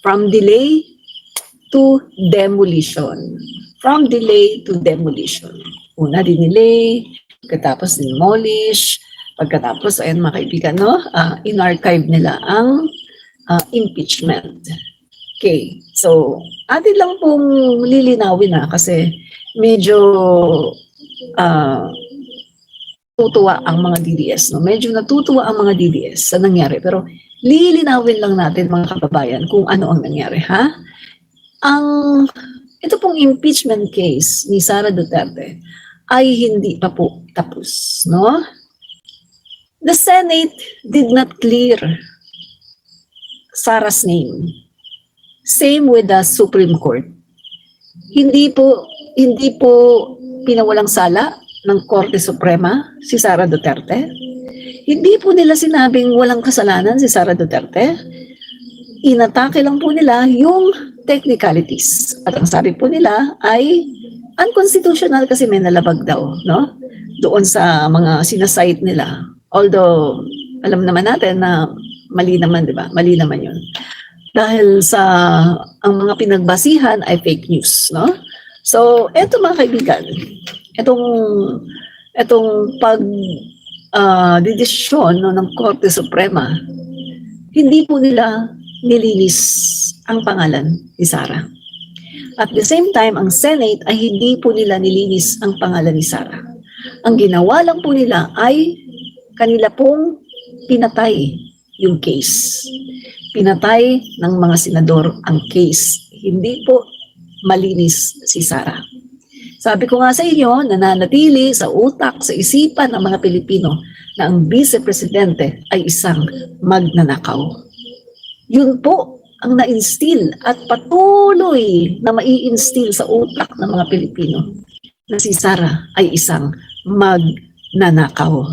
From delay to demolition. From delay to demolition. Una, dinelay, pagkatapos demolish, pagkatapos, ayan mga kaibigan, no? In-archive nila ang impeachment. Okay, so atin lang pong lilinawin kasi medyo tutuwa ang mga DDS. No? Medyo natutuwa ang mga DDS sa nangyari. Pero lilinawin lang natin mga kababayan kung ano ang nangyari. Ito pong impeachment case ni Sara Duterte ay hindi pa po tapos. No? The Senate did not clear Sara's name. Same with the Supreme Court. Hindi po pinawalang sala ng Korte Suprema si Sara Duterte. Hindi po nila sinabing walang kasalanan si Sara Duterte. Inatake lang po nila yung technicalities. At ang sabi po nila ay unconstitutional kasi may nalabag daw, no? Doon sa mga sinasite nila. Although, alam naman natin na mali naman, di ba? Mali naman yun. Dahil sa ang mga pinagbasihan ay fake news, no? So, eto mga kaibigan, itong didesisyon ng Korte Suprema, hindi po nila nilinis ang pangalan ni Sara. At the same time, ang Senate ay hindi po nila nilinis ang pangalan ni Sara. Ang ginawa lang po nila ay kanila pong pinatay yung case. Pinatay ng mga senador ang case. Hindi po malinis si Sara. Sabi ko nga sa inyo, nananatili sa utak, sa isipan ng mga Pilipino na ang vice-presidente ay isang magnanakaw. Yun po ang na-instill at patuloy na mai-instill sa utak ng mga Pilipino na si Sara ay isang magnanakaw.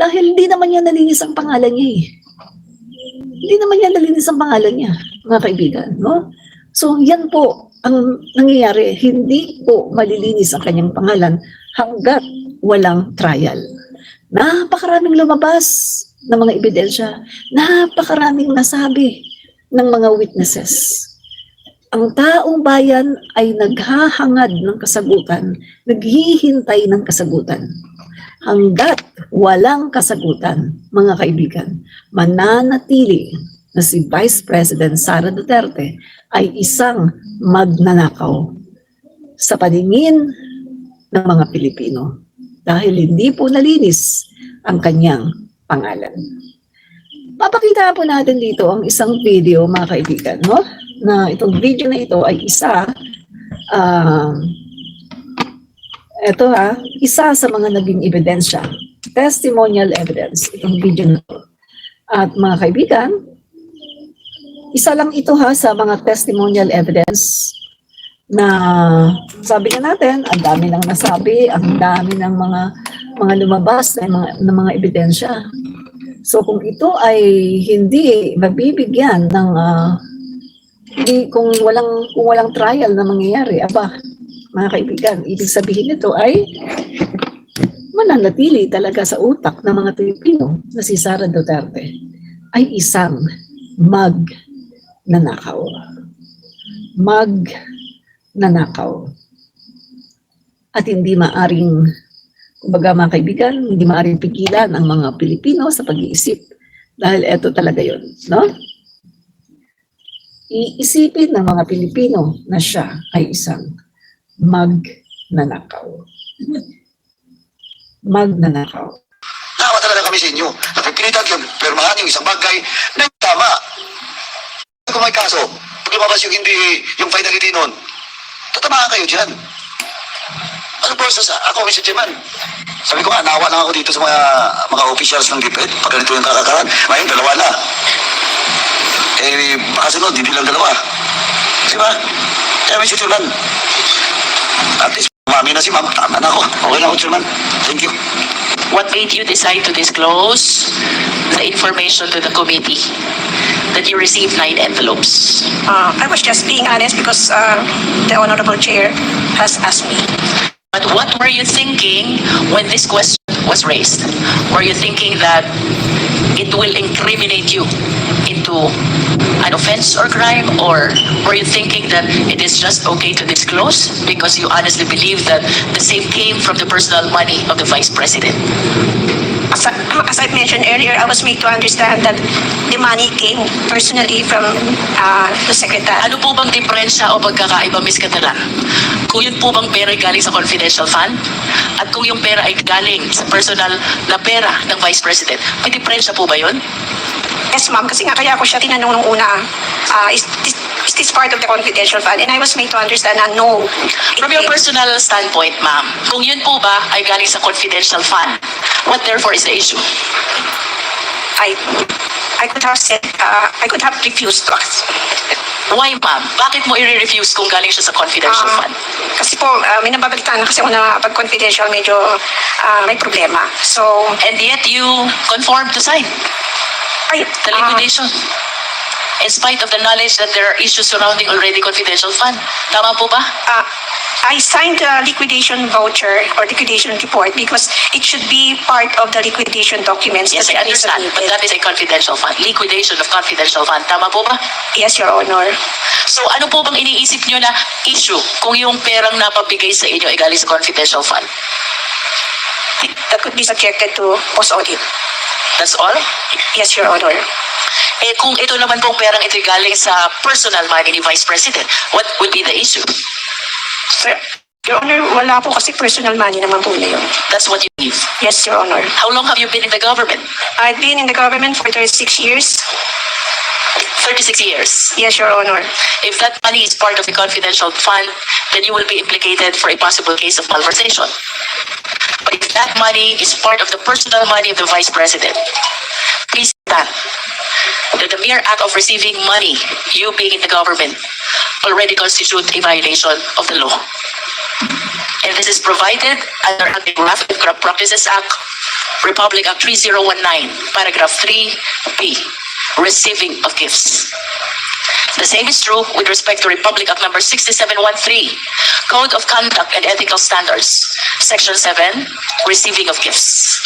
Dahil hindi naman niya nalinis ang pangalan niya eh. Hindi naman niya nalinis ang pangalan niya, mga kaibigan. No? So yan po ang nangyayari, hindi po malilinis ang kanyang pangalan hanggat walang trial. Napakaraming lumabas ng mga ebidensya, napakaraming nasabi ng mga witnesses. Ang taong bayan ay naghahangad ng kasagutan, naghihintay ng kasagutan. Hanggat walang kasagutan, mga kaibigan, mananatili na si Vice President Sara Duterte ay isang magnanakaw sa paningin ng mga Pilipino dahil hindi po nalinis ang kanyang pangalan. Papakita po natin dito ang isang video, mga kaibigan, no? Na itong video na ito ay isa sa mga naging ebidensya, testimonial evidence, itong video na ito. At mga kaibigan, isa lang ito sa mga testimonial evidence na sabi nga natin, ang dami nang nasabi, ang dami ng mga lumabas na mga ebidensya. So kung ito ay hindi mabibigyan ng kung walang trial na mangyayari, mga kaibigan, ibig sabihin nito ay mananatili talaga sa utak ng mga Pilipino na si Sara Duterte ay isang magnanakaw. Magnanakaw. At hindi maaring, kumbaga mga kaibigan, hindi maaring pigilan ang mga Pilipino sa pag-iisip dahil ito talaga yun, no? Iisipin ng mga Pilipino na siya ay isang magnanakaw. Magnanakaw. Naawa talaga kami sa inyo. Napipilitan yung permahan yung isang bagay na tama. Kung may kaso, pag lumabas yung hindi, yung finality nun, tatamaan kayo dyan. Ano process? Ako, Mr. Chairman, sabi ko nga, naawa lang ako dito sa mga officials ng DepEd. Pag ganito yung kakakaran, ngayon, dalawa na. Baka sunod, hindi lang dalawa. Diba? Kaya, Mr. Chairman, at least, mami na si ma'am, tama na ako. Okay na ako, Chairman. Thank you. What made you decide to disclose the information to the committee that you received 9 envelopes? I was just being honest because the Honorable Chair has asked me. But what were you thinking when this question was raised? Were you thinking that it will incriminate you into an offense or crime, or were you thinking that it is just okay to disclose because you honestly believe that the same came from the personal money of the Vice President? As I mentioned earlier, I was made to understand that the money came personally from the secretary. Ano po bang diferensya o pagkakaiba, Ms. Catalan? Kung yun po bang pera ay galing sa confidential fund at kung yung pera ay galing sa personal na pera ng Vice President, may diferensya po ba yun? Yes, ma'am. Kasi nga kaya ako siya tinanong nung una, is this part of the confidential fund? And I was made to understand na no. From your personal standpoint, ma'am, kung yun po ba ay galing sa confidential fund, what therefore is the issue? I could have said, I could have refused to ask. Why, ma'am? Bakit mo i-refuse kung galing siya sa confidential fund? Kasi po, may nababalitaan na kasi ako na pag confidential medyo may problema. So, And yet you conform to sign the liquidation. In spite of the knowledge that there are issues surrounding already confidential fund. Tama po ba? I signed the liquidation voucher or liquidation report because it should be part of the liquidation documents. Yes, I that is understand. But submitted. that is a confidential fund. Liquidation of confidential fund. Tama po ba? Yes, Your Honor. So ano po bang iniisip nyo na issue kung yung perang napabigay sa inyo ay galing sa confidential fund? That could be subjected to post-audit. That's all? Yes, Your Honor. Eh kung ito naman pong perang ito galing sa personal money ni Vice President, what will be the issue? Sir, Your Honor, wala po kasi personal money naman po na yun. That's what you believe. Yes, Your Honor. How long have you been in the government? I've been in the government for 36 years. 36 years. Yes, Your Honor. If that money is part of the confidential fund, then you will be implicated for a possible case of malversation. But if that money is part of the personal money of the Vice President, please stand that the mere act of receiving money, you being in the government, already constitute a violation of the law. And this is provided under Anti-Graft Corrupt Practices Act, Republic Act 3019, paragraph 3B, receiving of gifts. The same is true with respect to Republic Act number 6713, Code of Conduct and Ethical Standards, Section 7, Receiving of Gifts.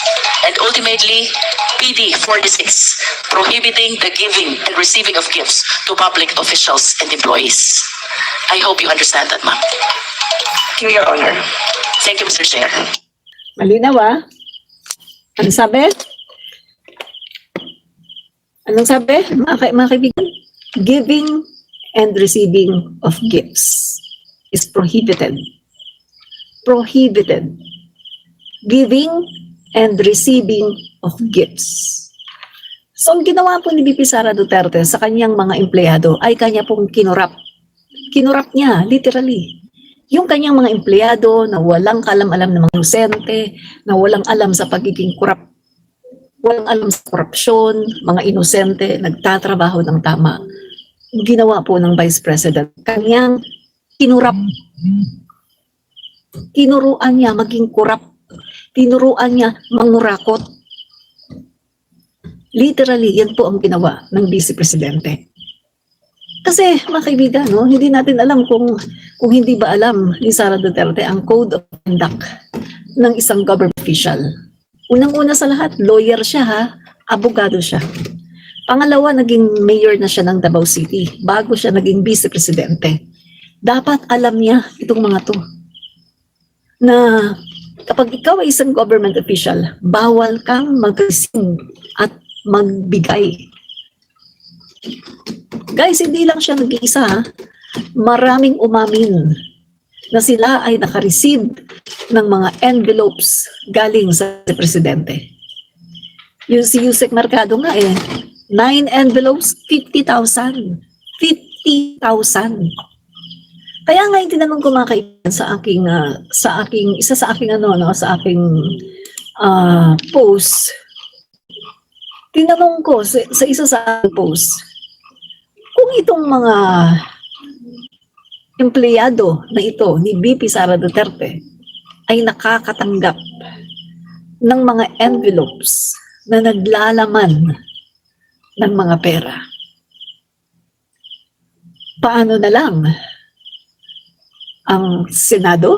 And ultimately, PD 46, prohibiting the giving and receiving of gifts to public officials and employees. I hope you understand that, ma'am. Thank you, Your Honor. Thank you, Mr. Chair. Malinaw ah. Ano sabi? Anong sabi, mga kaibigan? Giving and receiving of gifts is prohibited. Prohibited. Giving and receiving of gifts. So, ang ginawa po ni VP Sara Duterte sa kanyang mga empleyado ay kanya pong kinurap. Kinurap niya, literally. Yung kanyang mga empleyado na walang kalam-alam ng mga inosente, na walang alam sa pagiging kurap, walang alam sa korupsyon, mga inosente, nagtatrabaho ng tama. Ginawa po ng Vice President, kanyang kinurap. Tinuruan niya maging kurap. Tinuruan niya mangurakot. Literally, yan po ang ginawa ng Vice Presidente. Kasi, mga kaibigan, no, hindi natin alam kung hindi ba alam ni Sara Duterte ang Code of Conduct ng isang government official. Unang-una sa lahat, lawyer siya ha, abogado siya. Pangalawa, naging mayor na siya ng Davao City bago siya naging Vice Presidente. Dapat alam niya itong mga to na kapag ikaw ay isang government official, bawal kang mag-receive at magbigay. Guys, hindi lang siya nag-iisa ha. Maraming umamin na sila ay naka-receive ng mga envelopes galing sa Presidente. Yung si Yusek Mercado nga 9 envelopes, 50,000. 50,000. Kaya nga yung tinanong ko mga kaibigan sa aking post. Tinanong ko sa isa sa aking post, kung itong mga empleyado na ito ni VP Sara Duterte ay nakakatanggap ng mga envelopes na naglalaman ng mga pera. Paano na lang ang Senado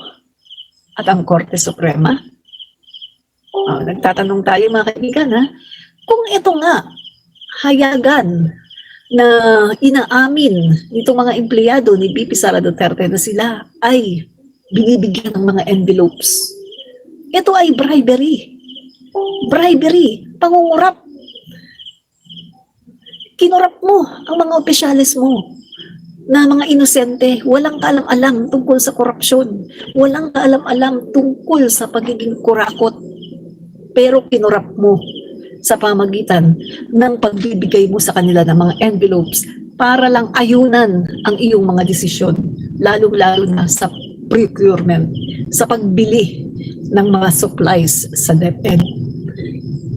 at ang Korte Suprema? Nagtatanong tayo mga kaibigan ha, kung ito nga hayagan na inaamin nitong mga empleyado ni VP Sara Duterte na sila ay binibigyan ng mga envelopes. Ito ay bribery. Bribery, pangungurap. Kinurap mo ang mga opisyalis mo na mga inosente, walang kaalam-alam tungkol sa korupsyon, walang kaalam-alam tungkol sa pagiging kurakot, pero kinurap mo sa pamagitan ng pagbibigay mo sa kanila ng mga envelopes para lang ayunan ang iyong mga desisyon, lalong-lalo na sa procurement, sa pagbili ng mga supplies sa DepEd.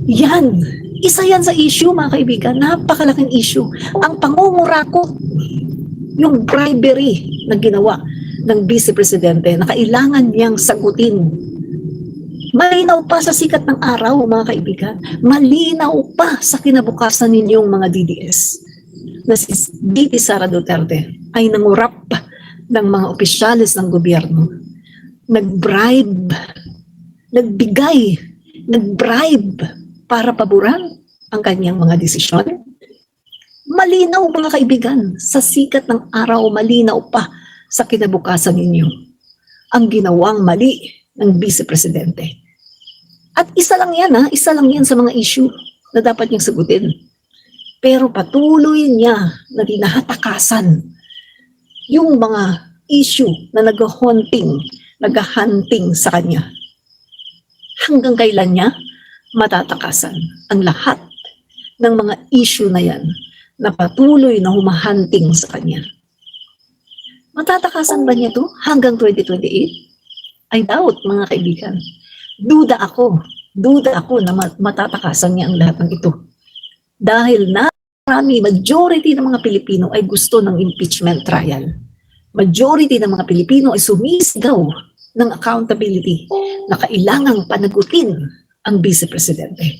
Yan, isa yan sa issue mga kaibigan, napakalaking issue. Ang pangungurakot, yung bribery na ginawa ng Vice Presidente na kailangan niyang sagutin. Malinaw pa sa sikat ng araw, mga kaibigan. Malinaw pa sa kinabukasan ninyong mga DDS na si VP Sara Duterte ay nangurap ng mga opisyalis ng gobyerno. Nag-bribe, nag-bribe para paboran ang kanyang mga desisyon. Malinaw mga kaibigan, sa sikat ng araw, malinaw pa sa kinabukasan ninyo ang ginawang mali ng Vice Presidente. At isa lang yan isa lang yan sa mga issue na dapat niyang sagutin. Pero patuloy niya na dinahatakasan yung mga issue na nag-hunting sa kanya. Hanggang kailan niya matatakasan ang lahat ng mga issue na yan na patuloy na humahunting sa kanya. Matatakasan ba niya to hanggang 2028? I doubt, mga kaibigan. Duda ako na matatakasan niya ang lahat ng ito. Dahil majority ng mga Pilipino ay gusto ng impeachment trial. Majority ng mga Pilipino ay sumisigaw ng accountability na kailangang panagutin ang Vice Presidente.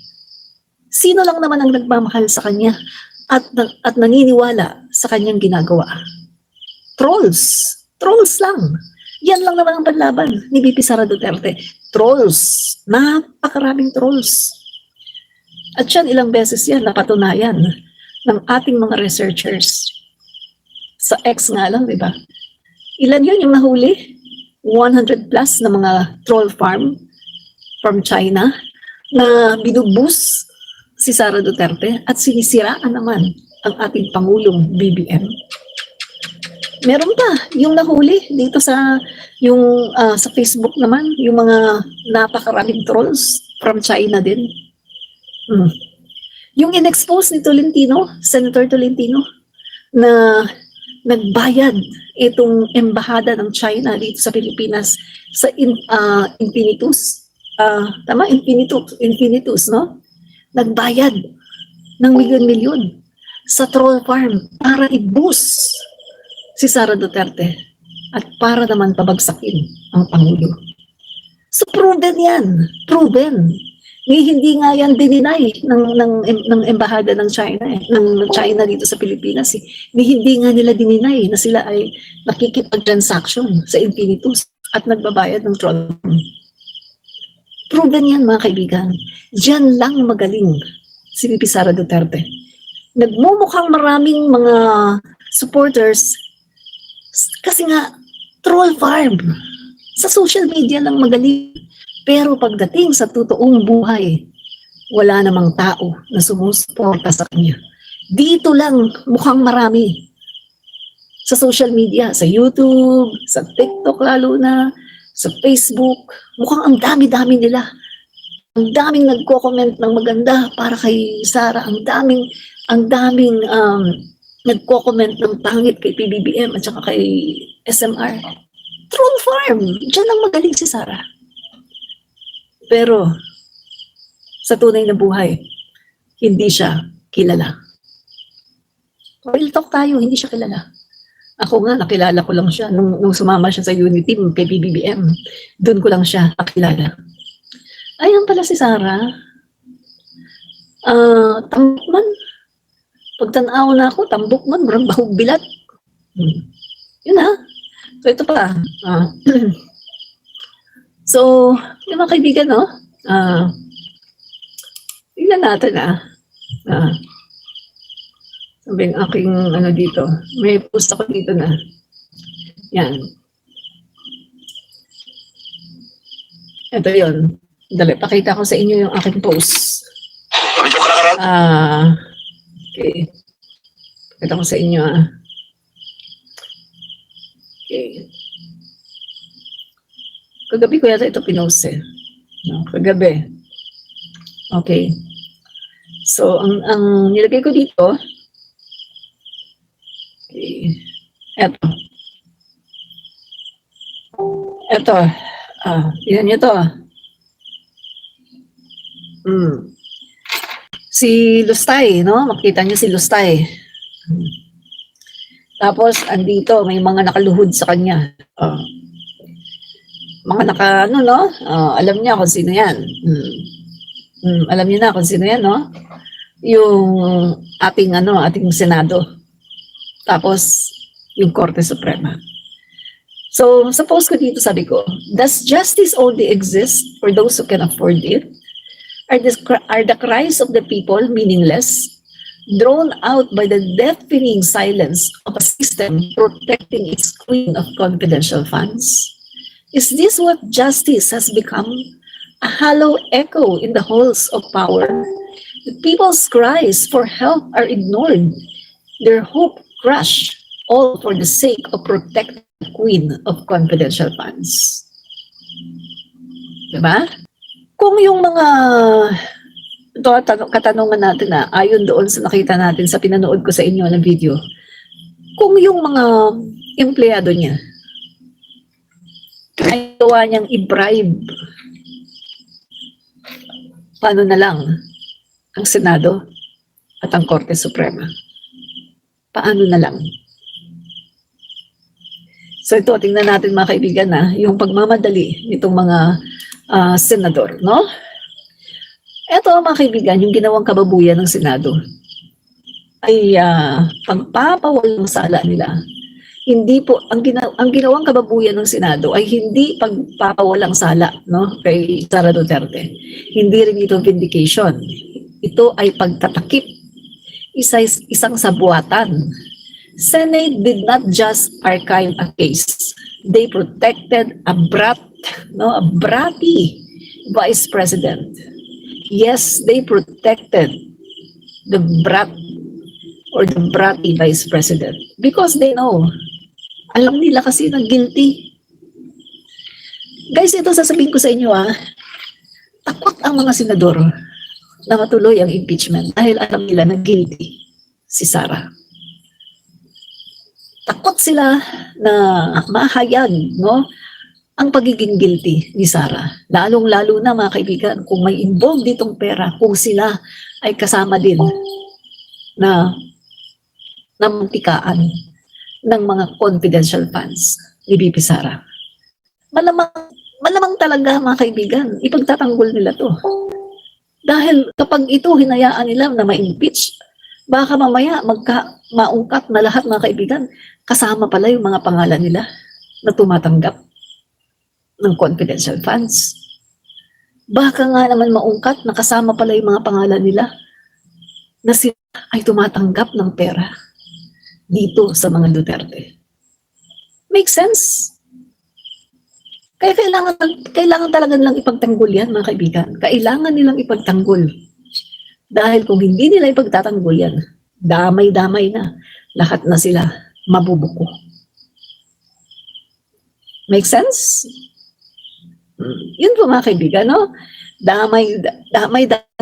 Sino lang naman ang nagmamahal sa kanya at naniniwala sa kanyang ginagawa? Trolls lang. Yan lang naman ang panlaban ni VP Sara Duterte. Trolls. Napakaraming trolls. At yan, ilang beses yan napatunayan ng ating mga researchers. Sa X nga lang, di ba? Ilan yun yung nahuli? 100 plus na mga troll farm from China na binubus si Sara Duterte at sinisiraan naman ang ating Pangulong BBM. Meron pa yung nahuli dito sa sa Facebook naman, yung mga napakaraming trolls from China din. Yung in-expose ni Tolentino, Senator Tolentino, na nagbayad itong embahada ng China dito sa Pilipinas sa Infinitus. Tama? Infinitus, no? Nagbayad ng milyon-milyon sa troll farm para i-boost si Sara Duterte at para naman pabagsakin ang Pangulo. So proven yan. Proven. Hindi nga yan dininay ng embahada ng China, ng China dito sa Pilipinas. Hindi nga nila dininay na sila ay nakikipag-transaction sa Infinitus at nagbabayad ng troll. Proven yan, mga kaibigan. Diyan lang magaling si VP Sara Duterte. Nagmumukhang maraming mga supporters kasi nga troll farm. Sa social media lang magaling. Pero pagdating sa totoong buhay, wala namang tao na sumusuporta sa kanya. Dito lang mukhang marami. Sa social media, sa YouTube, sa TikTok lalo na, sa Facebook, mukhang ang dami-dami nila. Ang daming nagko-comment ng maganda para kay Sara. Ang daming nagko-comment ng pangit kay PBBM at saka kay SMR. Troll farm. Diyan lang magaling si Sara. Pero sa tunay na buhay, hindi siya kilala. Real talk tayo, hindi siya kilala. Ako nga, nakilala ko lang siya nung sumama siya sa unit team kay PBBM. Doon ko lang siya nakilala. Ayan pala si Sara. Tambok man. Pagtanaw na ako, tambok man, marang bahog bilat. Yun ha. So ito pa. So, yung mga kaibigan, no? Tingnan natin, Sabi ang aking ano dito. May post ako dito na. Yan. Ito yun. Dali, pakita ko sa inyo yung aking post. Medyo kalakaran. Okay. Pakita ko sa inyo Okay. Kagabi ko yata ito pinost eh. No, kagabi. Okay. So, ang nilagay ko dito, okay. Eto. Yan nyo to. Si Lustay, no? Makita nyo si Lustay. Tapos, andito, may mga nakaluhod sa kanya. Mga alam niya kung sino yan. Alam niyo na kung sino yan, no? Yung ating Senado. Tapos, yung Korte Suprema. So, sa post ko dito, sabi ko, does justice only exist for those who can afford it? Are the cries of the people meaningless? Drawn out by the deafening silence of a system protecting its queen of confidential funds? Is this what justice has become? A hollow echo in the halls of power? The people's cries for help are ignored, their hope crushed, all for the sake of protecting the queen of confidential funds. Diba? Kung yung mga ito katanungan natin ayon doon sa nakita natin sa pinanood ko sa inyo na video, kung yung mga empleyado niya ay gawa niyang i-bribe, paano na lang ang Senado at ang Korte Suprema? Paano na lang? So ito, tingnan natin mga kaibigan yung pagmamadali nitong mga senador, no? Ito mga kaibigan, yung ginawang kababuyan ng Senado ay pagpapawalang sala nila. Hindi po, ang ginawang kababuyan ng Senado ay hindi pagpapawalang sala, no, kay Sara Duterte. Hindi rin ito vindication. Ito ay pagtatakip. Isang sabuatan. Senate did not just archive a case. They protected a bratty vice president. Yes, they protected the brat or the bratty vice president because they know, alam nila kasi na guilty. Guys, ito sasabihin ko sa inyo takot ang mga senador na matuloy ang impeachment dahil alam nila na guilty si Sara. Takot sila na mahayag, no, ang pagiging guilty ni Sara. Lalong-lalo na mga kaibigan, kung may involved ditong pera, kung sila ay kasama din na namutikaan ng mga confidential funds ni BP Sara. Malamang talaga mga kaibigan, ipagtatanggol nila to. Dahil kapag ito hinayaan nila na ma-impeach, baka mamaya maungkat na lahat mga kaibigan, kasama pala yung mga pangalan nila na tumatanggap ng confidential funds. Baka nga naman maungkat na kasama pala yung mga pangalan nila na sila ay tumatanggap ng pera dito sa mga Duterte. Make sense? Kaya kailangan talaga nilang ipagtanggol yan mga kaibigan. Kailangan nilang ipagtanggol. Dahil kung hindi nila ipagtatanggol yan, damay-damay na. Lahat na sila mabubuko. Make sense? Yun po mga kaibigan, no? Damay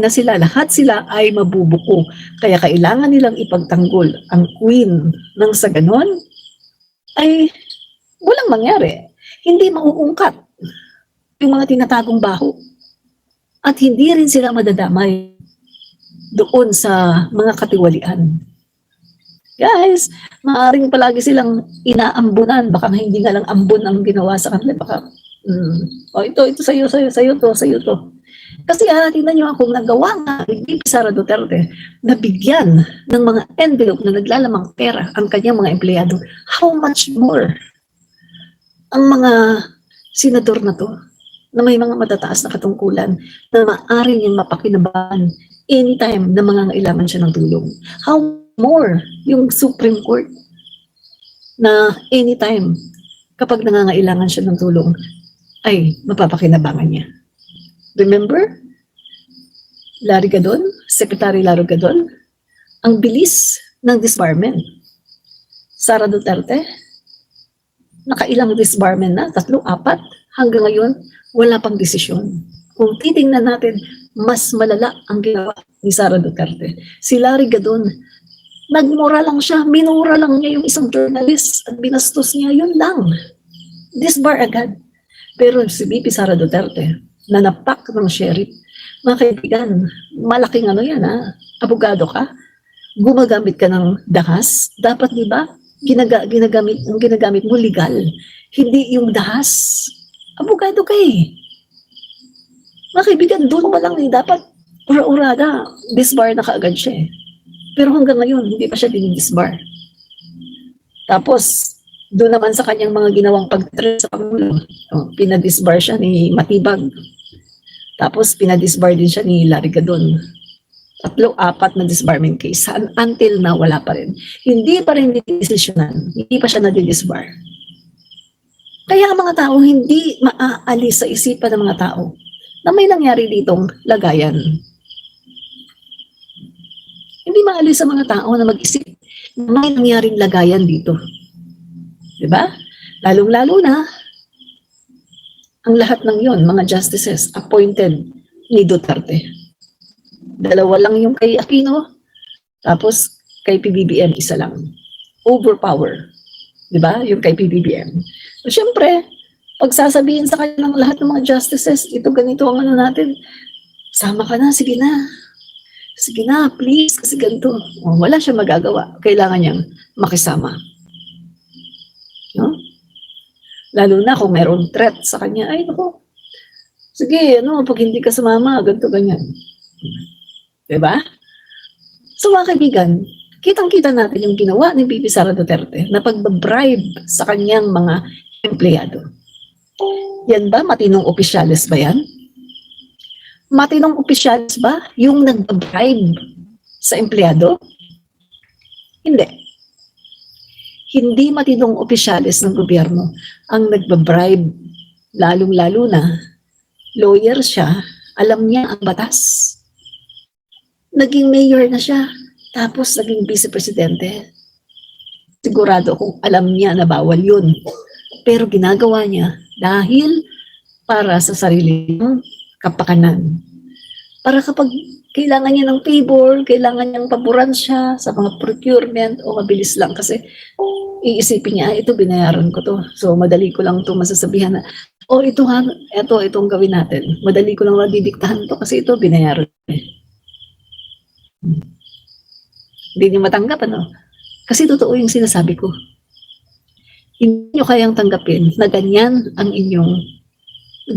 na sila. Lahat sila ay mabubuko. Kaya kailangan nilang ipagtanggol ang queen nang sa ganon ay walang mangyari. Hindi mauungkat yung mga tinatagong baho. At hindi rin sila madadamay doon sa mga katiwalian. Guys, maaaring palagi silang inaambunan. Baka hindi nga lang ambon ang ginawa sa kanila. Baka, ito sa'yo to. Kasi tingnan nyo akong nagawa nga ni Sara Duterte na bigyan ng mga envelope na naglalamang pera ang kanyang mga empleyado. How much more ang mga senador na to na may mga matataas na katungkulan na maaari niyang mapakinabangan anytime na mga ngailangan siya ng tulong. How more yung Supreme Court na anytime kapag nangangailangan siya ng tulong ay mapapakinabangan niya. Remember? Larry Gadon, Secretary Larry Gadon, ang bilis ng disbarment. Sara Duterte, nakailang disbarment na, 3, 4, hanggang ngayon, wala pang desisyon. Kung titingnan natin, mas malala ang ginawa ni Sara Duterte. Si Larry Gadon, nagmura lang siya, minura lang niya yung isang journalist at binastos niya, yun lang. Disbar agad. Pero si VP Sara Duterte, nanapak ng sheriff, mga kaibigan, malaking ano yan ha, abogado ka, gumagamit ka ng dahas, dapat di ba, ang ginagamit mo legal, hindi yung dahas. Abogado ka eh. Mga kaibigan, doon pa lang dapat ura-urada, disbar na kaagad siya eh. Pero hanggang ngayon, hindi pa siya din-disbar. Tapos, doon naman sa kanyang mga ginawang pag-threat sa Pangulo, pinadisbar siya ni Matibag. Tapos, pinadisbar din siya ni Larry Gadon. 3, 4 na disbarment case. Until now, wala pa rin. Hindi pa rin didesisyonan. Hindi pa siya nadidisbar. Kaya ang mga tao, hindi maaalis sa isipan ng mga tao na may nangyari ditong lagayan. Hindi maalis sa mga tao na mag-isip na may nangyaring lagayan dito. Diba? Lalong-lalo na, ang lahat ng yon, mga justices, appointed ni Duterte. 2 lang yung kay Aquino, tapos kay PBBM, 1 lang. Overpower. Diba? Yung kay PBBM. So, syempre, pag sasabihin sa kanya ng lahat ng mga justices, ito ganito ang ano natin, sama ka na, sige na. Sige na, please, kasi ganito. Wala siya magagawa. Kailangan niyang makisama. No? Lalo na kung mayroong threat sa kanya, ay naku, sige, pag hindi ka sumama, ganito, ganyan. Diba? So mga kaibigan, kitang-kita natin yung ginawa ni VP Sara Duterte na pagbabribe sa kanyang mga empleyado. Yan ba? Matinong opisyalis ba yan? Matinong opisyalis ba yung nagbabribe sa empleyado? Hindi. Hindi matinong opisyalis ng gobyerno ang nagbabribe, lalong-lalo na lawyer siya, alam niya ang batas. Naging mayor na siya, tapos naging vice-presidente. Sigurado kung alam niya na bawal yun. Pero ginagawa niya dahil para sa sarili niyang kapakanan. Para kapag kailangan niya ng favor, kailangan niyang paboran siya sa mga procurement o mabilis lang kasi iisipin niya, ito binayaran ko to. So madali ko lang to masasabihan na, ito ha, itong gawin natin. Madali ko lang madidiktahan to kasi ito binayaran ko. Hindi niyo matanggap, Kasi totoo yung sinasabi ko. Hindi niyo kayang tanggapin na ganyan ang inyong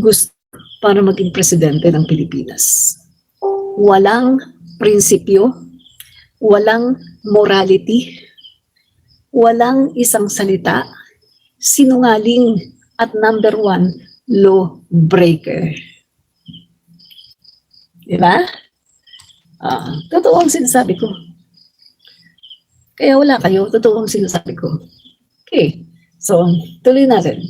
gusto para maging presidente ng Pilipinas. Walang prinsipyo, walang morality, walang isang salita, sinungaling at number 1, law breaker. Diba? Totoo ang sinasabi ko. Kaya wala kayo, totoo ang sinasabi ko. Okay, so tuloy natin.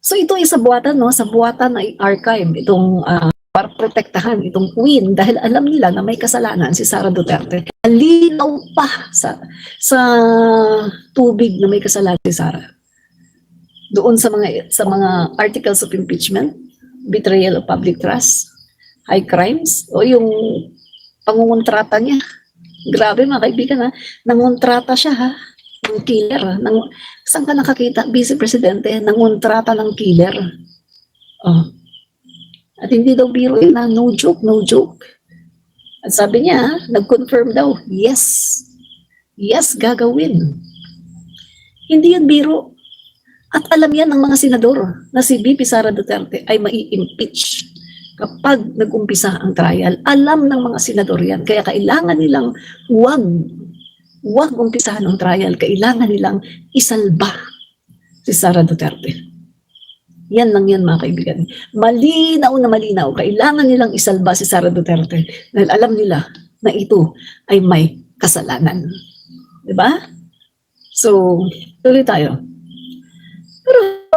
So ito ay sa buwatan, sa buwatan ay archive, itong para protektahan itong queen dahil alam nila na may kasalanan si Sara Duterte. Linaw pa sa tubig na may kasalanan si Sara. Doon sa mga articles of impeachment, betrayal of public trust, high crimes, o yung pangungontrata niya. Grabe mga kaibigan nangontrata siya ng killer. Saan ka nakakita, Vice-Presidente, nangontrata ng killer? At hindi daw biro yun no joke, no joke. At sabi niya, nag-confirm daw, yes, gagawin. Hindi yan biro. At alam yan ng mga senador na si VP Sara Duterte ay mai-impeach kapag nag-umpisa ang trial. Alam ng mga senador yan. Kaya kailangan nilang wag umpisahan ang trial. Kailangan nilang isalba si Sara Duterte. Yan lang yan mga kaibigan. Malinaw na malinaw. Kailangan nilang isalba si Sara Duterte dahil alam nila na ito ay may kasalanan. Diba? So, tuloy tayo. Pero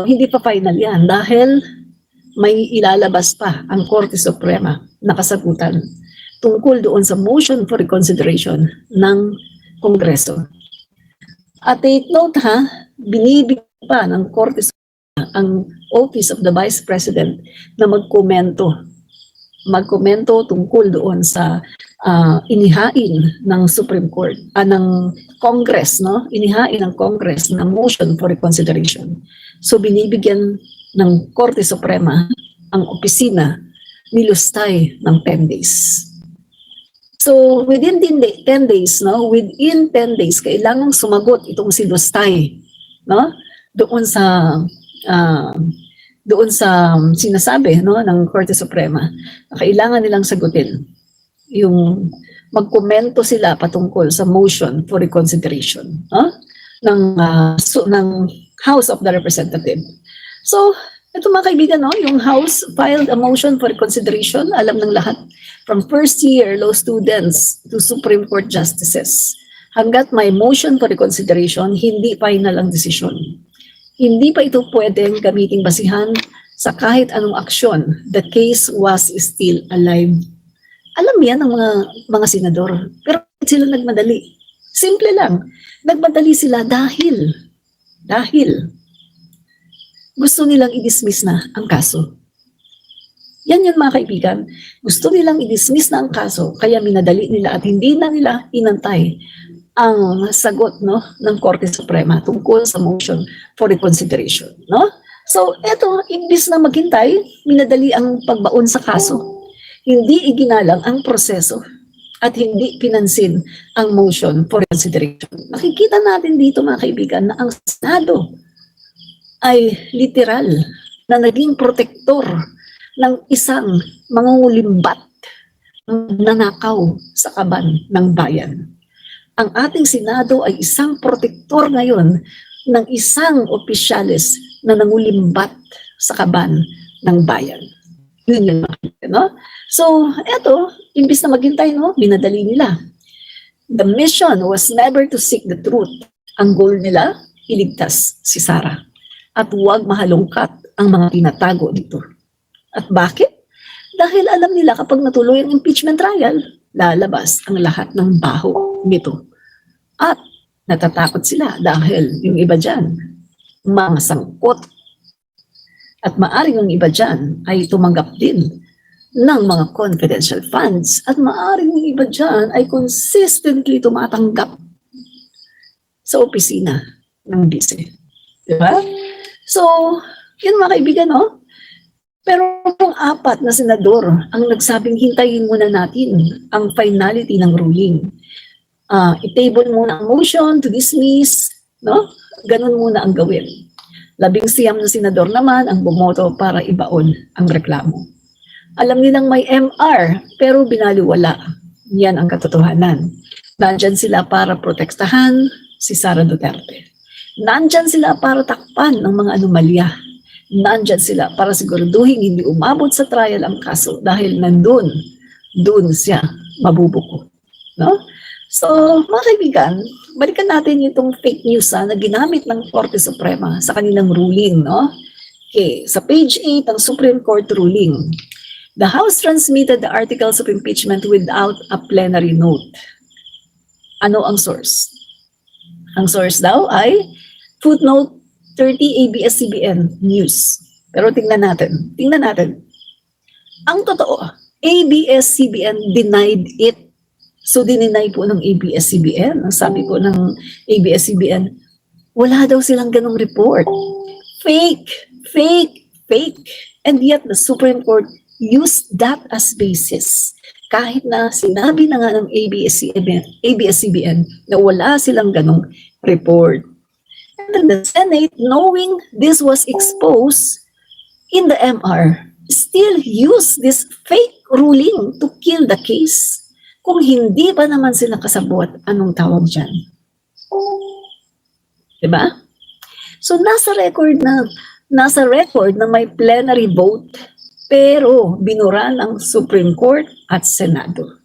hindi pa final yan dahil may ilalabas pa ang Korte Suprema na kasagutan tungkol doon sa motion for reconsideration ng Kongreso. At take note binibigyan pa ng Korte Suprema ang Office of the Vice President na magkomento tungkol doon sa inihain ng Supreme Court, ng Congress, no? Inihain ng Congress ng motion for reconsideration. So binibigyan ng Korte Suprema ang opisina ni Lustay ng 10 days. So within 10 days, no? Within 10 days, kailangang sumagot itong si Lustay, no? Doon sa sinasabi, no, ng Korte Suprema. Kailangan nilang sagutin yung magkomento sila patungkol sa motion for reconsideration, no? ng House of the Representatives. So, ito mga kaibigan, no, yung House filed a motion for reconsideration, alam ng lahat, from first year law students to Supreme Court justices. Hanggat may motion for reconsideration, hindi final ang desisyon. Hindi pa ito pwedeng gamiting basihan sa kahit anong aksyon. The case was still alive. Alam yan ng mga senador, pero sila nagmadali. Simple lang, nagmadali sila dahil gusto nilang i-dismiss na ang kaso. Yan mga kaibigan. Gusto nilang i-dismiss na ang kaso, kaya minadali nila at hindi na nila inantay ang sagot, no, ng Korte Suprema tungkol sa motion for reconsideration, no? So, eto, imbis na maghintay, minadali ang pagbaon sa kaso. Hindi iginalang ang proseso at hindi pinansin ang motion for reconsideration. Makikita natin dito mga kaibigan na ang Senado ay literal na naging protektor ng isang mangungulimbat nanakaw sa kaban ng bayan. Ang ating Senado ay isang protektor ngayon ng isang opisyalis na nangulimbat sa kaban ng bayan. Yun yung makikita, no? So, eto, imbis na maghintay, no, binadali nila. The mission was never to seek the truth. Ang goal nila, iligtas si Sara. At huwag mahalongkat ang mga tinatago dito. At bakit? Dahil alam nila kapag natuloy ang impeachment trial, lalabas ang lahat ng baho nito. At natatakot sila dahil yung iba dyan, mga sangkot. At maaring yung iba dyan ay tumanggap din ng mga confidential funds. At maaring yung iba dyan ay consistently tumatanggap sa opisina ng vice. Diba? So, yun mga kaibigan, no? Pero kung 4 na senador ang nagsabing hintayin muna natin ang finality ng ruling. I-table muna ang motion to dismiss, no? Ganun muna ang gawin. 19 na senador naman ang bumoto para ibaon ang reklamo. Alam nilang may MR pero binaliwala. Yan ang katotohanan. Nandyan sila para protektahan si Sara Duterte. Nandyan sila para takpan ng mga anomalya. Nandyan sila para siguraduhin hindi umabot sa trial ang kaso dahil doon siya mabubuko. No? So, mga kaibigan, balikan natin itong fake news na ginamit ng Korte Suprema sa kanilang ruling. No? Okay, sa page 8 ng Supreme Court ruling, the House transmitted the articles of impeachment without a plenary note. Ano ang source? Ang source daw ay footnote 30 ABS-CBN News. Pero tingnan natin. Ang totoo, ABS-CBN denied it. So, dininay po ng ABS-CBN. Ang sabi po ng ABS-CBN, wala daw silang ganong report. Fake. And yet, the Supreme Court used that as basis. Kahit na sinabi na nga ng ABS-CBN na wala silang ganong report. And the Senate, knowing this was exposed in the MR, still used this fake ruling to kill the case. Kung hindi pa naman sila kasabot, anong tawag dyan? Diba? So nasa record na may plenary vote, pero binura ng Supreme Court at Senado.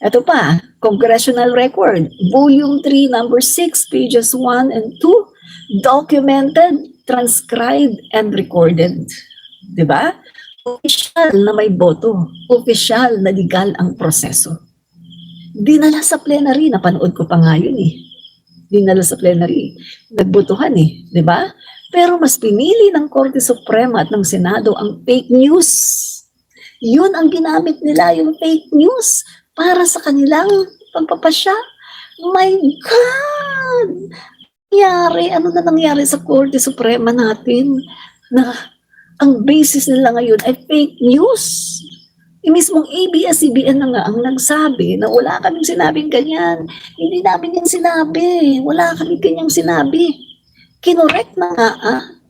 Ito pa, Congressional Record, Volume 3, Number 6, pages 1 and 2, documented, transcribed, and recorded. Diba? Opisyal na may boto. Opisyal na legal ang proseso. Dinala sa plenary, napanood ko pa nga yun eh. Dinala sa plenary, nagbotohan eh, di ba? Pero mas pinili ng Korte Suprema at ng Senado ang fake news. Yun ang ginamit nila, yung fake news, para sa kanilang pagpapasya. My God! Ano na nangyari sa Korte Suprema natin na ang basis nila ngayon ay fake news? Yung mismong ABS-CBN na nga ang nagsabi na wala kaming sinabing ganyan. Hindi namin yan sinabi. Wala kaming ganyang sinabi. Kinorek na nga,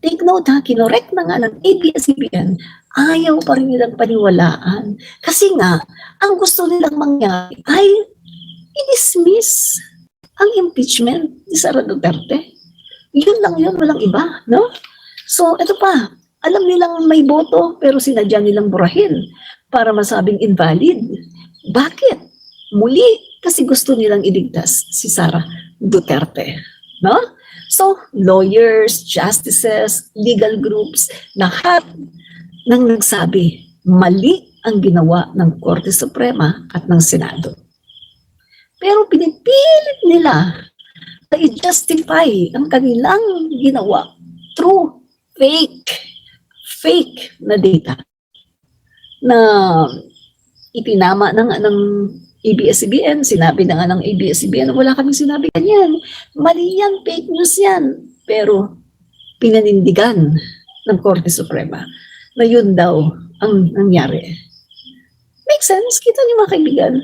take note ha, kinorek na nga ng ABS-CBN. Ayaw pa rin nilang paniwalaan. Kasi nga, ang gusto nilang mangyari ay i-dismiss ang impeachment ni Sara Duterte. Yun lang yun, walang iba, no? So, ito pa, alam nilang may boto pero sinadya nilang burahin para masabing invalid. Bakit? Muli, kasi gusto nilang iligtas si Sara Duterte. No? So, lawyers, justices, legal groups, lahat nang nagsabi, mali ang ginawa ng Korte Suprema at ng Senado. Pero pinipilit nila na i-justify ang kanilang ginawa through fake na data na ipinama ng ABS-CBN, sinabi na nga ng ABS-CBN na wala kaming sinabi ganyan. Mali yan, fake news yan. Pero pinanindigan ng Korte Suprema na yun daw ang nangyari. Make sense? Kita niyo mga kaibigan?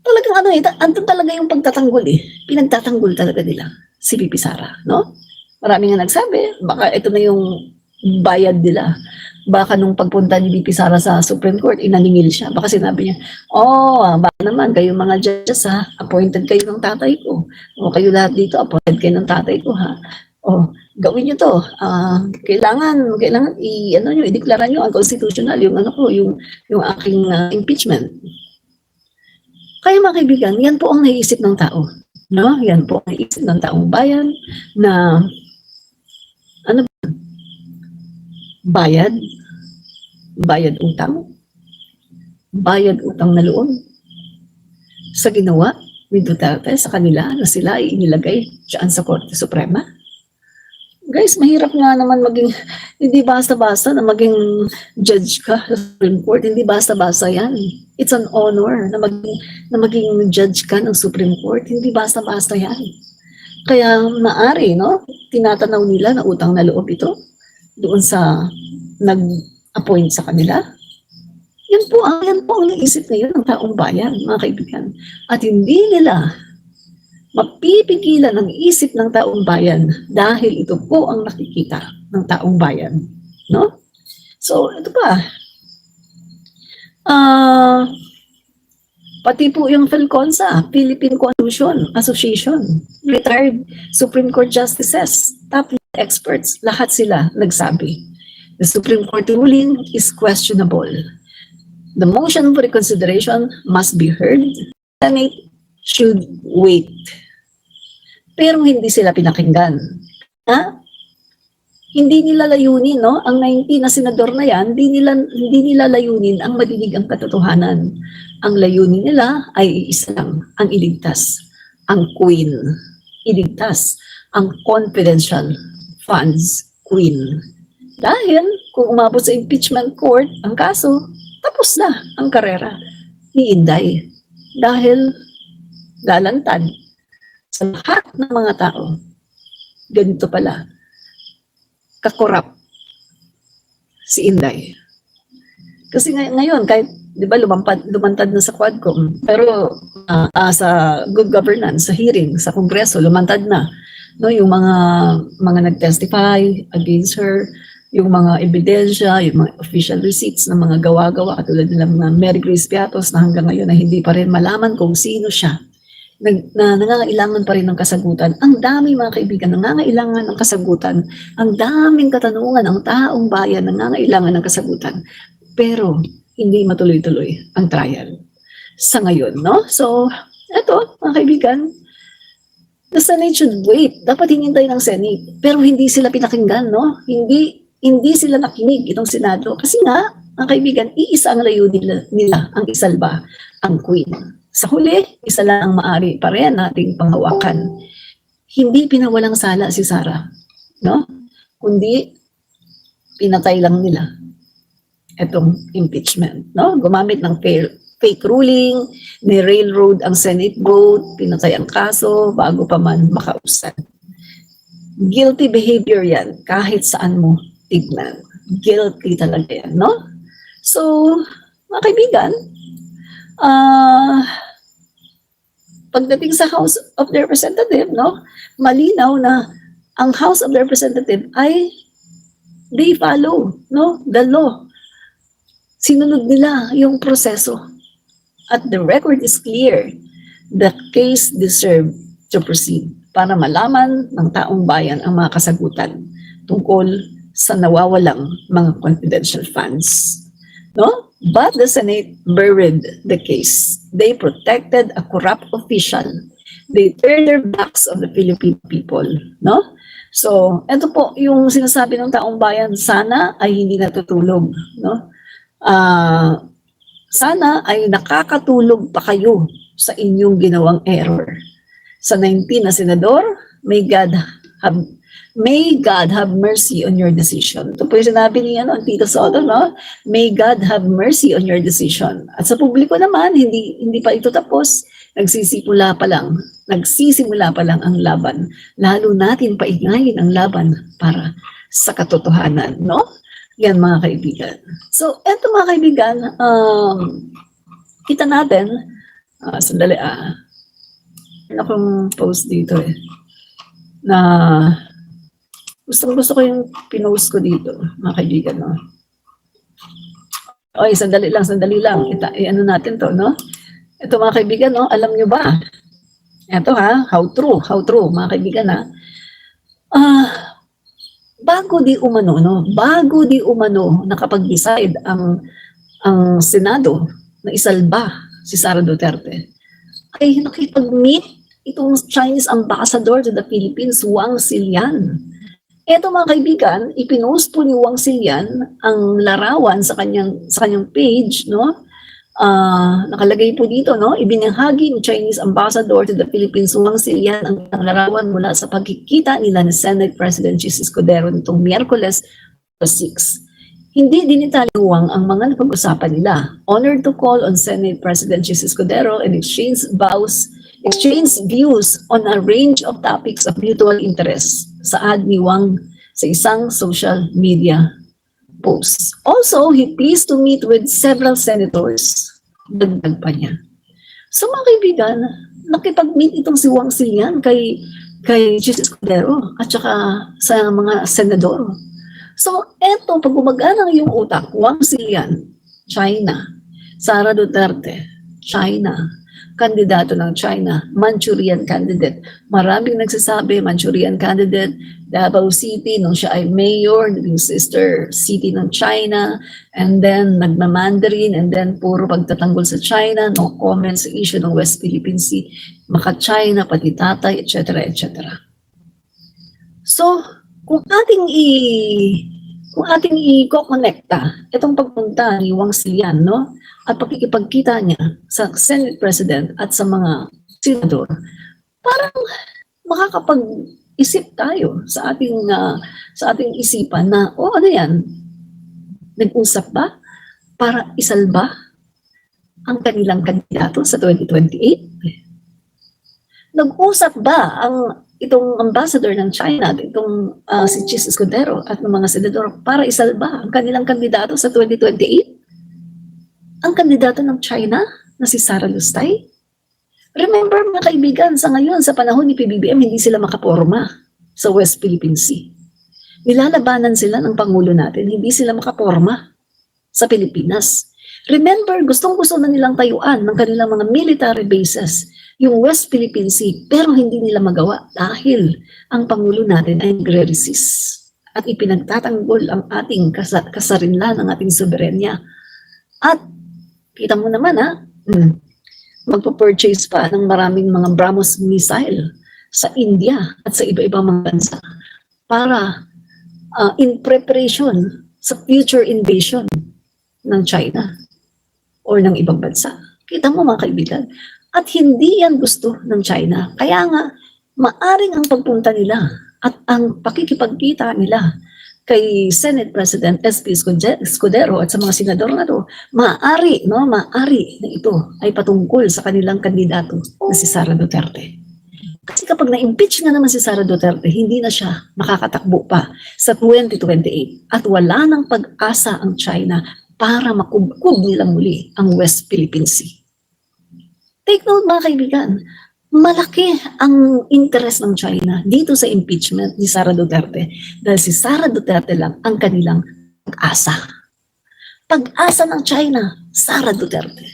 Talagang andun talaga yung pagtatanggol eh. Pinagtatanggol talaga nila si VP Sara, no? Marami nga nagsabi, baka ito na yung bayad nila. Baka nung pagpunta ni VP Sara sa Supreme Court, inaningil siya. Baka sinabi niya, baka naman, kayo mga judges ha, appointed kayo ng tatay ko. O kayo lahat dito, appointed kayo ng tatay ko ha. O, gawin niyo to. Kailangan i-deklara niyo ang constitutional, yung aking impeachment. Kaya mga kaibigan, yan po ang naiisip ng tao. No? Yan po ang naiisip ng taong bayan na bayad utang na loob sa ginawa ni Duterte sa kanila na sila ay inilagay dyan sa Korte Suprema. Guys, mahirap nga naman hindi basta-basta na maging judge ka sa Supreme Court. Hindi basta-basta yan. It's an honor na maging judge ka ng Supreme Court. Hindi basta-basta yan. Kaya maari, no? Tinatanaw nila na utang na loob ito doon sa nag-appoint sa kanila. Yan po ang naisip ngayon ng taong bayan, mga kaibigan. At hindi nila mapipigilan ang isip ng taong bayan dahil ito po ang nakikita ng taong bayan. No? So, ito pa. Pati po yung PhilConsa, Philippine Constitution Association, retired Supreme Court Justices, top experts, lahat sila nagsabi. The Supreme Court ruling is questionable. The motion for reconsideration must be heard. The Senate should wait. Pero hindi sila pinakinggan. Hindi nila layunin, no? Ang 19 na senador na yan, hindi nila layunin ang madinig ang katotohanan. Ang layunin nila ay iisa lang, ang iligtas, ang queen. Iligtas, ang confidential funds queen. Dahil kung umabot sa impeachment court ang kaso, tapos na ang karera ni Inday. Dahil lalantad sa lahat ng mga tao. Ganito pala, kakorap si Inday. Kasi ngayon, kahit, di ba, lumantad na sa Quadcom, pero sa good governance, sa hearing, sa Kongreso, lumantad na. No, yung mga nag-testify against her, yung mga ebidensya, yung mga official receipts ng mga gawa-gawa, katulad nila mga Mary Grace Piatos na hanggang ngayon na hindi pa rin malaman kung sino siya. Na nangangailangan pa rin ng kasagutan. Ang dami mga kaibigan, nangangailangan ng kasagutan. Ang daming katanungan, ang taong bayan nangangailangan ng kasagutan. Pero hindi matuloy-tuloy ang trial. sa ngayon, no? So, eto, mga kaibigan, the Senate should wait. Dapat hinintay ng Senate. Pero hindi sila pinakinggan, no? Hindi sila nakinig itong Senado. Kasi nga, mga kaibigan, iisa ang layunin nila ang isalba ang Queen. Sa huli, isa lang ang maari pa rin nating panghawakan. Hindi pinawalang sala si Sara, no? Kundi pinatay lang nila itong impeachment, no? Gumamit ng fake ruling, ni-railroad ang Senate vote, pinatay ang kaso bago pa man makausad. Guilty behavior yan, kahit saan mo tignan. Guilty talaga yan, no? So, mga kaibigan, pagdating sa House of the Representative, no, malinaw na ang House of the Representative ay they follow, no, the law. Sinunod nila yung proseso. At the record is clear. The case deserved to proceed para malaman ng taong bayan ang mga kasagutan tungkol sa nawawalang mga confidential funds. No? But the Senate buried the case. They protected a corrupt official. They turned their backs on the Philippine people. No? So, ito po yung sinasabi ng taong bayan, sana ay hindi natutulog. No? Sana ay nakakatulog pa kayo sa inyong ginawang error. Sa 19 na senador, may God have mercy on your decision. Ito po yung sinabi ni Tito Soto, no? May God have mercy on your decision. At sa publiko naman, hindi pa ito tapos. Nagsisimula pa lang ang laban. Lalo natin paingayin ang laban para sa katotohanan, no? Yan mga kaibigan. So, eto mga kaibigan, kita natin, sandali ano akong post dito na gusto ko yung pinost ko dito, mga kaibigan, no? Okay, sandali lang. Ano natin to, no? Ito mga kaibigan, no? Alam nyo ba? Ito how true, mga kaibigan, bago di umano nakapag-decide ang Senado na isalba si Sara Duterte, ay nakipag-meet itong Chinese ambassador to the Philippines, Wang Xilian. Ito mga kaibigan, ipinost po ni Wang Xilian ang larawan sa kanyang page, no? Nakalagay po dito, no? Ibinahagi ni Chinese ambassador to the Philippines, Wang Xilian, ang larawan mula sa pagkikita nila ni Senate President Jesus Escudero nitong Miyerkules 6. Hindi dinitali ni Wang ang mga napag-usapan nila. Honored to call on Senate President Jesus Escudero and exchange views on a range of topics of mutual interest, saad ni Wang sa isang social media post. Also, he pleased to meet with several senators. Dagdag pa niya. So mga kaibigan, nakipag-meet itong si Wang Xilian kay Jesus Escudero at saka sa mga senador. So eto, pag gumagana ang iyong utak, Wang Xilian, China. Sara Duterte, China. Kandidato ng China, Manchurian candidate. Maraming nagsasabi, Manchurian candidate, Davao City, nung siya ay mayor, naging sister city ng China, and then nagmamandarin, and then puro pagtatanggol sa China, no comment sa issue ng West Philippine Sea, maka-China, pati tatay, etc. etc. So, kung ating i-connecta itong pagpunta ni Wang Xilian, no, at pakikipagkita niya sa Senate President at sa mga senador, parang makakapag-isip tayo sa ating isipan na, ano yan, nag-usap ba para isalba ang kanilang kandidato sa 2028? Nag-usap ba itong ambassador ng China, itong si Jesus Escudero at ng mga senador para isalba ang kanilang kandidato sa 2028? Ang kandidato ng China na si Sara Lustay? Remember mga kaibigan, sa ngayon, sa panahon ni PBBM, hindi sila makaporma sa West Philippine Sea. Nilalabanan sila ng Pangulo natin, hindi sila makaporma sa Pilipinas. Remember, gustong-gusto na nilang tayuan ng kanilang mga military bases, yung West Philippine Sea, pero hindi nila magawa dahil ang Pangulo natin ay nagre-resist at ipinagtatanggol ang ating kasarinlan, ang ating soberenya. At kita mo naman magpo-purchase pa ng maraming mga BrahMos missile sa India at sa iba-ibang mga bansa para in preparation sa future invasion ng China or ng ibang bansa. Kita mo mga kaibigan. At hindi yan gusto ng China. Kaya nga, maaring ang pagpunta nila at ang pakikipagkita nila kay Senate President S.P. Escudero at sa mga senador na to, maaari na ito ay patungkol sa kanilang kandidato na si Sara Duterte. Kasi kapag na-impeach nga naman si Sara Duterte, hindi na siya makakatakbo pa sa 2028 at wala nang pag-asa ang China para makubkob nila muli ang West Philippine Sea. Take note mga kaibigan, malaki ang interest ng China dito sa impeachment ni Sara Duterte dahil si Sara Duterte lang ang kanilang pag-asa. Pag-asa ng China, Sara Duterte.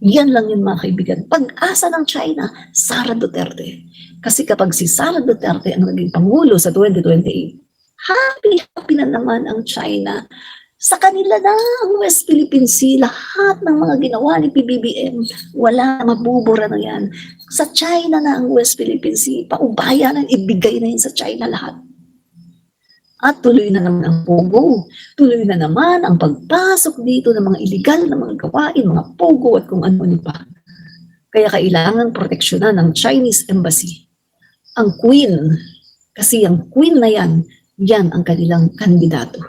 Yan lang yun mga kaibigan. Pag-asa ng China, Sara Duterte. Kasi kapag si Sara Duterte ang naging pangulo sa 2028, happy na naman ang China. Sa kanila na ang West Philippine Sea, lahat ng mga ginawa ni PBBM, wala, mabubura na yan. Sa China na ang West Philippine Sea, paubayan, ibigay na yun sa China lahat. At tuloy na naman ang pogo, tuloy na naman ang pagpasok dito ng mga illegal na mga gawain, mga pogo at kung ano-ano pa. Kaya kailangan proteksyonan ng Chinese Embassy ang Queen, kasi ang Queen na yan, yan ang kanilang kandidato.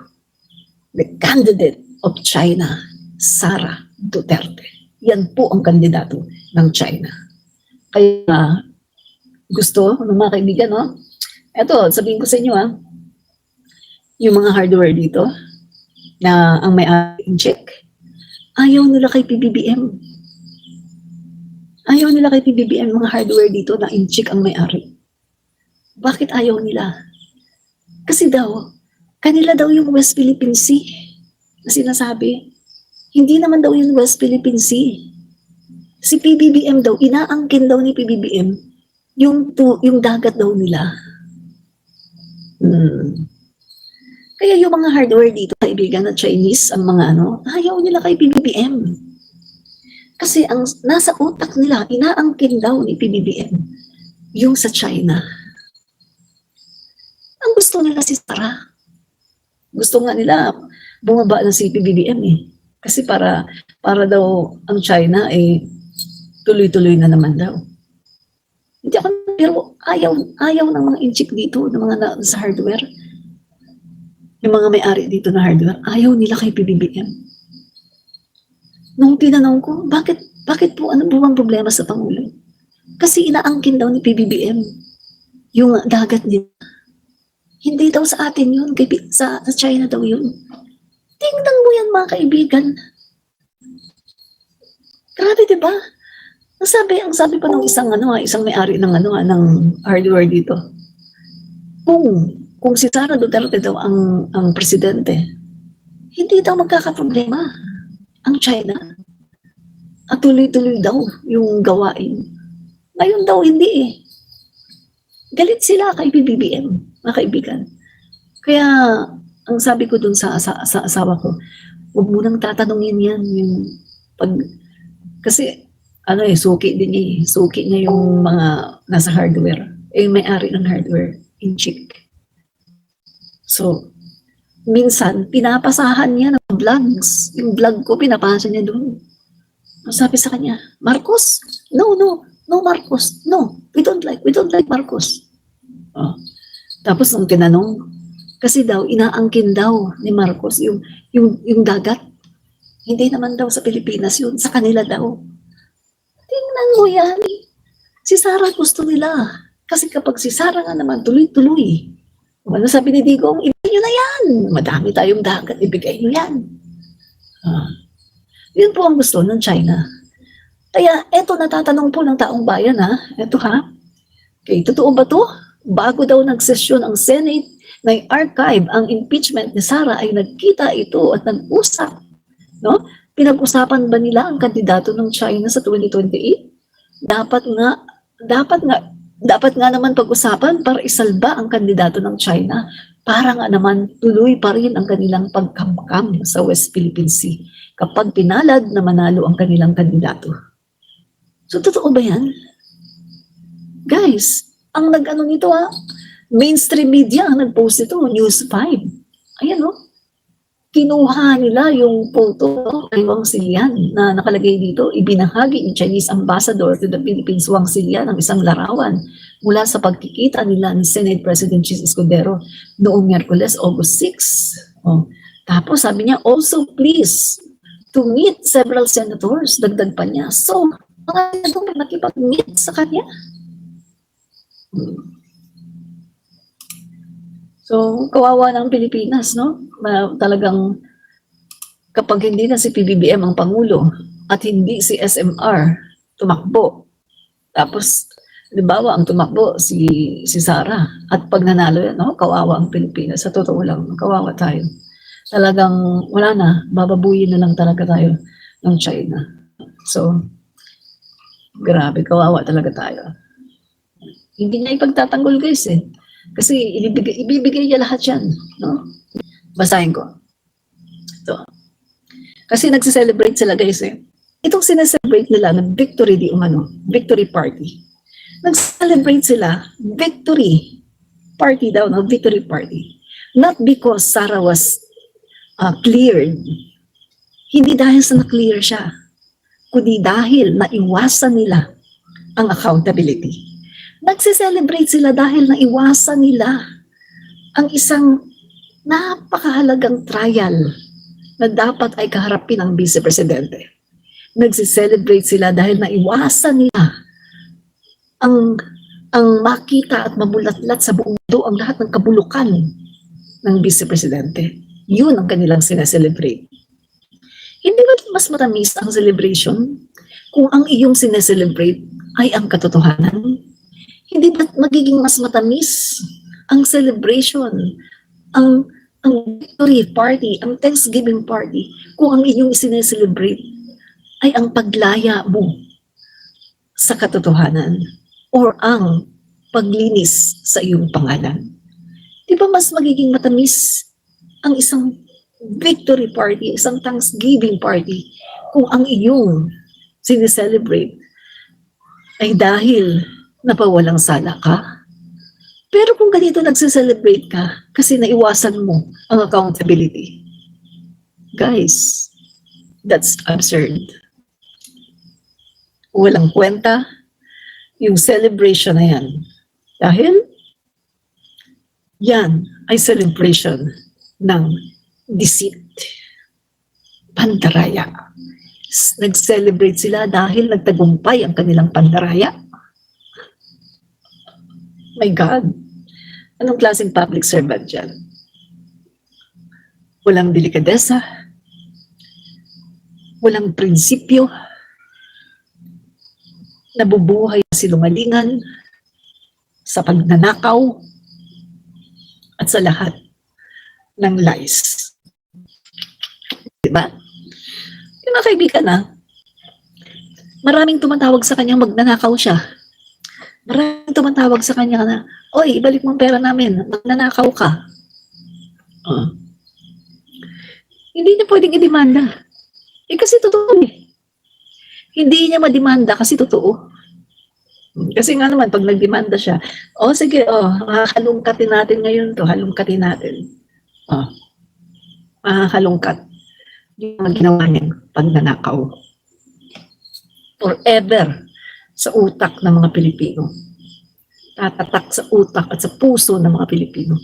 The candidate of China, Sara Duterte. Yan po ang kandidato ng China. Kaya gusto ng mga kaibigan, no? Eto, sabihin ko sa inyo, yung mga hardware dito, na ang may check, ayaw nila kay PBBM. Ayaw nila kay PBBM, mga hardware dito na in-check ang may-ari. Bakit ayaw nila? Kasi daw, kanila daw yung West Philippine Sea na sinasabi. Hindi naman daw yung West Philippine Sea. Si PBBM daw, inaangkin daw ni PBBM yung dagat daw nila. Kaya yung mga hardware dito, kaibigan na Chinese, ang mga ayaw nila kay PBBM. Kasi ang nasa utak nila, inaangkin daw ni PBBM yung sa China. Ang gusto nila si Sara. Gusto nga nila bumaba na si PBBM Kasi para daw ang China tuloy-tuloy na naman daw. Hindi ako, pero ayaw ng mga inchik dito, ng mga sa hardware. Yung mga may-ari dito na hardware, ayaw nila kay PBBM. Nung tinanong ko, bakit po, ano po ang problema sa Pangulo? Kasi inaangkin daw ni PBBM yung dagat nila. Hindi daw sa atin yun, sa China daw yun. Tingnan mo yan mga kaibigan. Grabe, diba? Ang sabi pa ng isang may-ari ng hardware dito. Kung si Sara Duterte daw ang presidente, hindi daw magkakaproblema ang China. At tuloy-tuloy daw yung gawain. Ngayon daw hindi Galit sila kay PBBM, mga kaibigan. Kaya, ang sabi ko dun sa asawa ko, huwag mo nang tatanungin yan. Kasi, suki din niya Suki niya yung mga nasa hardware. May-ari ng hardware, in-check. So, minsan, pinapasahan niya ng vlogs. Yung vlog ko, pinapasa niya doon. Sabi sa kanya, Marcos? No, Marcos. No, we don't like Marcos. Tapos nung tinanong, kasi daw, inaangkin daw ni Marcos yung dagat. Hindi naman daw sa Pilipinas yun, sa kanila daw. Tingnan mo yan. Si Sara gusto nila. Kasi kapag si Sara nga naman, tuloy-tuloy. Ano sabi ni Digong, ibigay nyo na yan. Madami tayong dagat, ibigay nyo yan. Yun po ang gusto ng China. Kaya eto natatanong po ng taong bayan Eto Okay, totoo ba to? Bago daw nagsesyon ang Senate na archive ang impeachment ni Sara ay nagkita ito at nag-usap. No? Pinag-usapan ba nila ang kandidato ng China sa 2028? Dapat nga naman pag-usapan para isalba ang kandidato ng China para nga naman tuloy pa rin ang kanilang pagkamkam sa West Philippine Sea kapag pinalad na manalo ang kanilang kandidato. So, totoo ba yan? Guys, ang nag-ano nito mainstream media ang nag-post ito, News 5. Ayan kinuha nila yung photo kay Wang Xilian na nakalagay dito, ibinahagi ni Chinese Ambassador to the Philippines Wang Xilian ang isang larawan mula sa pagkikita nila ni Senate President Chis Escudero noong Miyerkules, August 6. Tapos sabi niya, also please to meet several senators, dagdag pa niya. So, mga senador nakipag-meet sa kanya. So, kawawa ng Pilipinas, no? Talagang kapag hindi na si PBBM ang Pangulo at hindi si SMR tumakbo, tapos, halimbawa, ang tumakbo si Sara at pag nanalo yan, no? Kawawa ang Pilipinas. Sa totoo lang, kawawa tayo. Talagang wala na, bababuyin na lang talaga tayo ng China. So, grabe, kawawa talaga tayo. Hindi niya ipagtatanggol guys Kasi ibibigay niya lahat yan. No? Basahin ko. Ito. Kasi nagse-celebrate sila guys Itong sineselebrate nila ng victory di umano, victory party. Nag-celebrate sila, victory party daw, no? Victory party. Not because Sara was cleared. Hindi dahil sa na-clear siya, kundi dahil naiwasan nila ang accountability. Nagse-celebrate sila dahil naiwasan nila ang isang napakahalagang trial na dapat ay kaharapin ng Vice Presidente. Nagse-celebrate sila dahil naiwasan nila ang makita at mabulatlat sa buong mundo ang lahat ng kabulukan ng Vice Presidente. Yun ang kanilang sineselebrate. Hindi ba mas matamis ang celebration kung ang iyong sineselebrate ay ang katotohanan? Hindi ba magiging mas matamis ang celebration, ang victory party, ang Thanksgiving party, kung ang inyong sineselebrate ay ang paglaya mo sa katotohanan or ang paglinis sa iyong pangalan? Di ba mas magiging matamis ang isang victory party, isang Thanksgiving party, kung ang iyong sineselebrate ay dahil napawalang sala ka? Pero kung ganito nagse-celebrate ka kasi naiwasan mo ang accountability, guys, that's absurd. Walang kwenta yung celebration na yan. Dahil yan ay celebration ng deceit, pandaraya. Nag-celebrate sila dahil nagtagumpay ang kanilang pandaraya. My God, anong klaseng public servant yan? Walang delikadesa, walang prinsipyo, nabubuhay sa sinungalingan, sa pagnanakaw, at sa lahat ng lies. Diba? Yung mga kaibigan maraming tumatawag sa kanya magnanakaw siya. Maraming tumatawag sa kanya na, oy, ibalik mo ang pera namin, magnanakaw ka. Hindi niya pwedeng i-demanda. Kasi totoo Hindi niya mademanda kasi totoo. Kasi nga naman, pag nagdemanda siya, sige, halungkatin natin ngayon to, halungkatin natin. Halungkat. Yung ginawa niyang pagnanakaw. Forever sa utak ng mga Pilipino. Tatatak sa utak at sa puso ng mga Pilipino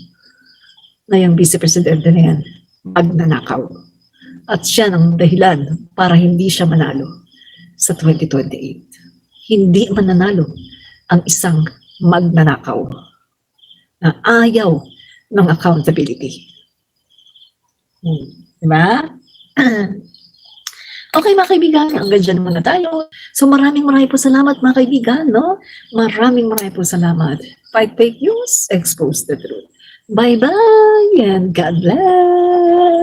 na yung Vice Presidente na yan, magnanakaw. At siya ng dahilan para hindi siya manalo sa 2028. Hindi mananalo ang isang magnanakaw na ayaw ng accountability. Diba? Okay mga kaibigan, hanggang dyan muna tayo. So maraming po salamat mga kaibigan, no? Maraming po salamat. Fight fake news, expose the truth. Bye-bye and God bless!